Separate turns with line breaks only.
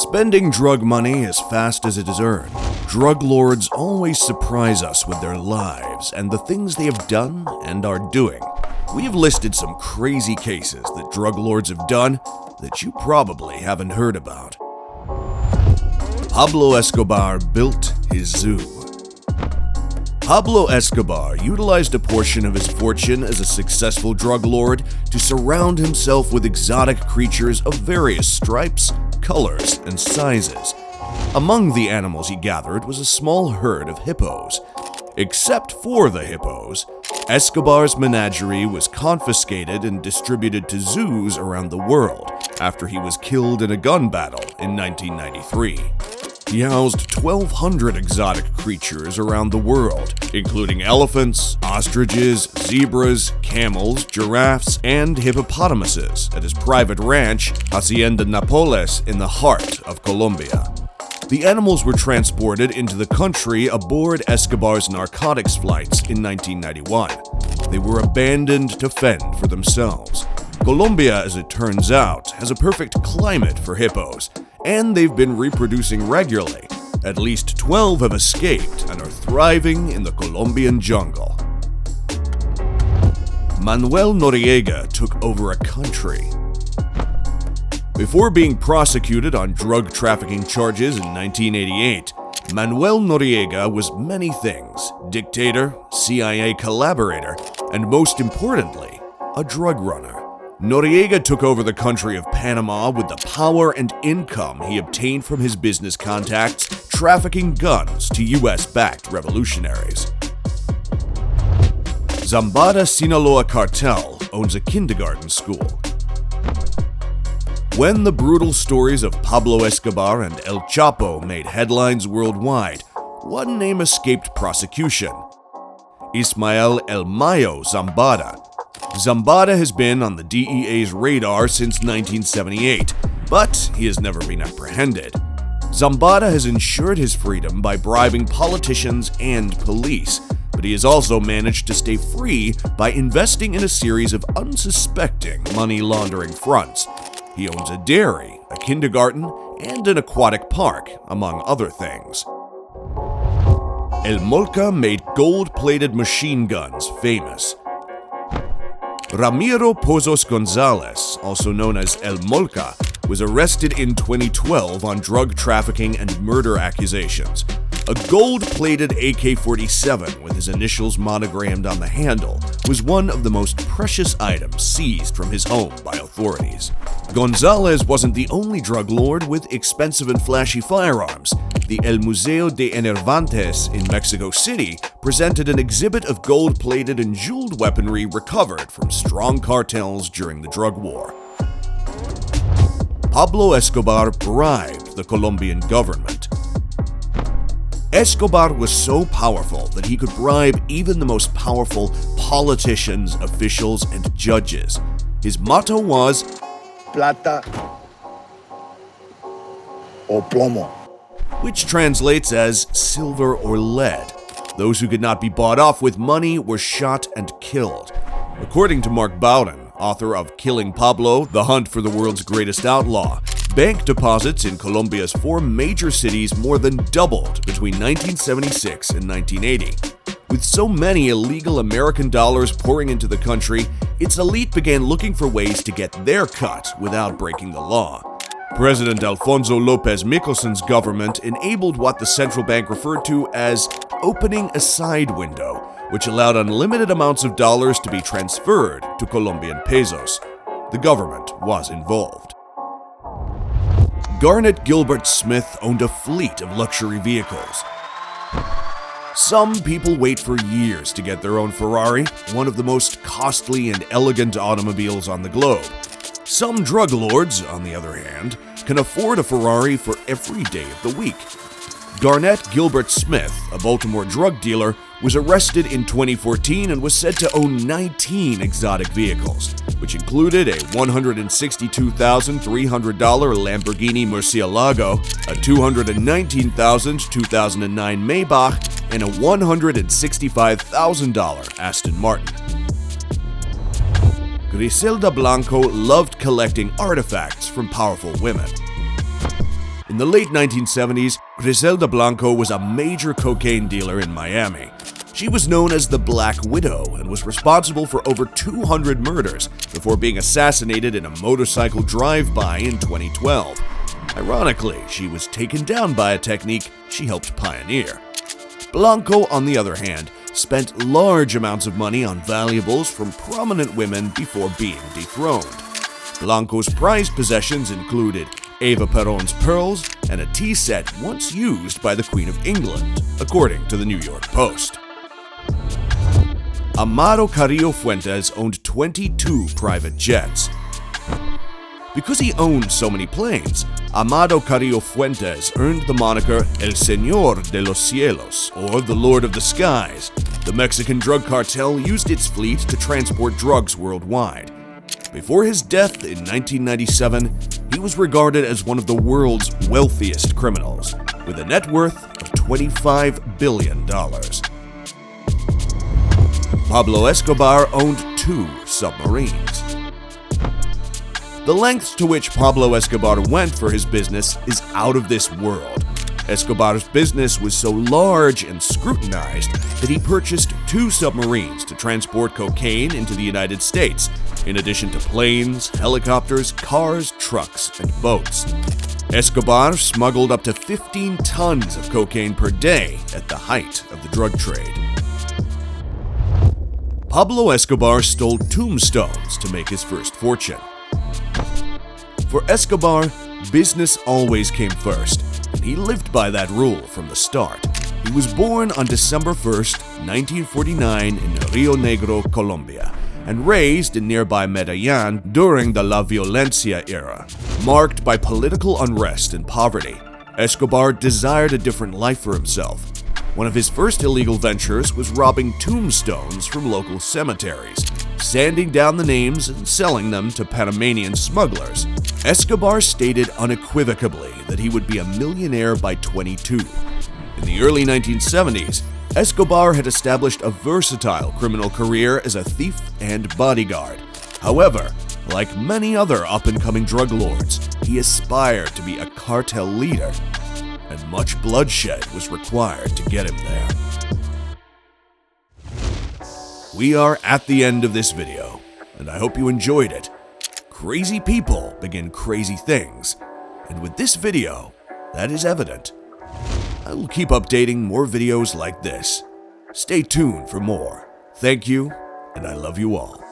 Spending drug money as fast as it is earned, drug lords always surprise us with their lives and the things they have done and are doing. We have listed some crazy cases that drug lords have done that you probably haven't heard about. Pablo Escobar built his zoo. Pablo Escobar utilized a portion of his fortune as a successful drug lord to surround himself with exotic creatures of various stripes, colors, and sizes. Among the animals he gathered was a small herd of hippos. Except for the hippos, Escobar's menagerie was confiscated and distributed to zoos around the world after he was killed in a gun battle in 1993. He housed 1,200 exotic creatures around the world, including elephants, ostriches, zebras, camels, giraffes, and hippopotamuses at his private ranch, Hacienda Nápoles, in the heart of Colombia. The animals were transported into the country aboard Escobar's narcotics flights in 1991. They were abandoned to fend for themselves. Colombia, as it turns out, has a perfect climate for hippos, and they've been reproducing regularly. At least 12 have escaped and are thriving in the Colombian jungle. Manuel Noriega took over a country. Before being prosecuted on drug trafficking charges in 1988, Manuel Noriega was many things: dictator, CIA collaborator, and most importantly, a drug runner. Noriega took over the country of Panama with the power and income he obtained from his business contacts trafficking guns to US-backed revolutionaries. Zambada Sinaloa cartel owns a kindergarten school. When the brutal stories of Pablo Escobar and El Chapo made headlines worldwide, one name escaped prosecution: Ismael El Mayo Zambada. Zambada has been on the DEA's radar since 1978, but he has never been apprehended. Zambada has ensured his freedom by bribing politicians and police, but he has also managed to stay free by investing in a series of unsuspecting money laundering fronts. He owns a dairy, a kindergarten, and an aquatic park, among other things. El Molca made gold-plated machine guns famous. Ramiro Pozos Gonzalez, also known as El Molca, was arrested in 2012 on drug trafficking and murder accusations. A gold-plated AK-47 with his initials monogrammed on the handle was one of the most precious items seized from his home by authorities. Gonzalez wasn't the only drug lord with expensive and flashy firearms. The El Museo de Enervantes in Mexico City presented an exhibit of gold-plated and jeweled weaponry recovered from strong cartels during the drug war. Pablo Escobar bribed the Colombian government. Escobar was so powerful that he could bribe even the most powerful politicians, officials, and judges. His motto was,
plata o plomo,
which translates as silver or lead. Those who could not be bought off with money were shot and killed. According to Mark Bowden, author of Killing Pablo: The Hunt for the World's Greatest Outlaw, bank deposits in Colombia's 4 major cities more than doubled between 1976 and 1980. With so many illegal American dollars pouring into the country, its elite began looking for ways to get their cut without breaking the law. President Alfonso López Michelsen's government enabled what the central bank referred to as opening a side window, which allowed unlimited amounts of dollars to be transferred to Colombian pesos. The government was involved. Garnet Gilbert Smith owned a fleet of luxury vehicles. Some people wait for years to get their own Ferrari, one of the most costly and elegant automobiles on the globe. Some drug lords, on the other hand, can afford a Ferrari for every day of the week. Garnet Gilbert Smith, a Baltimore drug dealer, was arrested in 2014 and was said to own 19 exotic vehicles, which included a $162,300 Lamborghini Murcielago, a $219,000 2009 Maybach, and a $165,000 Aston Martin. Griselda Blanco loved collecting artifacts from powerful women. In In the late 1970s, Griselda Blanco was a major cocaine dealer in Miami. She was known as the Black Widow and was responsible for over 200 murders before being assassinated in a motorcycle drive-by in 2012. Ironically, she was taken down by a technique she helped pioneer. Blanco, on the other hand, spent large amounts of money on valuables from prominent women before being dethroned. Blanco's prized possessions included Eva Perón's pearls and a tea set once used by the Queen of England, according to the New York Post. Amado Carrillo Fuentes owned 22 private jets. Because he owned so many planes, Amado Carrillo Fuentes earned the moniker El Señor de los Cielos, or the Lord of the Skies. The Mexican drug cartel used its fleet to transport drugs worldwide. Before his death in 1997, he was regarded as one of the world's wealthiest criminals, with a net worth of $25 billion. Pablo Escobar owned 2 submarines. The lengths to which Pablo Escobar went for his business is out of this world. Escobar's business was so large and scrutinized that he purchased 2 submarines to transport cocaine into the United States, in addition to planes, helicopters, cars, trucks, and boats. Escobar smuggled up to 15 tons of cocaine per day at the height of the drug trade. Pablo Escobar stole tombstones to make his first fortune. For Escobar, business always came first, and he lived by that rule from the start. He was born on December 1st, 1949 in Rio Negro, Colombia, and raised in nearby Medellin during the La Violencia era. Marked by political unrest and poverty, Escobar desired a different life for himself. One of his first illegal ventures was robbing tombstones from local cemeteries, sanding down the names and selling them to Panamanian smugglers. Escobar stated unequivocally that he would be a millionaire by 22. In the early 1970s, Escobar had established a versatile criminal career as a thief and bodyguard. However, like many other up-and-coming drug lords, he aspired to be a cartel leader, and much bloodshed was required to get him there. We are at the end of this video, and I hope you enjoyed it. Crazy people begin crazy things, and with this video, that is evident. I will keep updating more videos like this. Stay tuned for more. Thank you, and I love you all.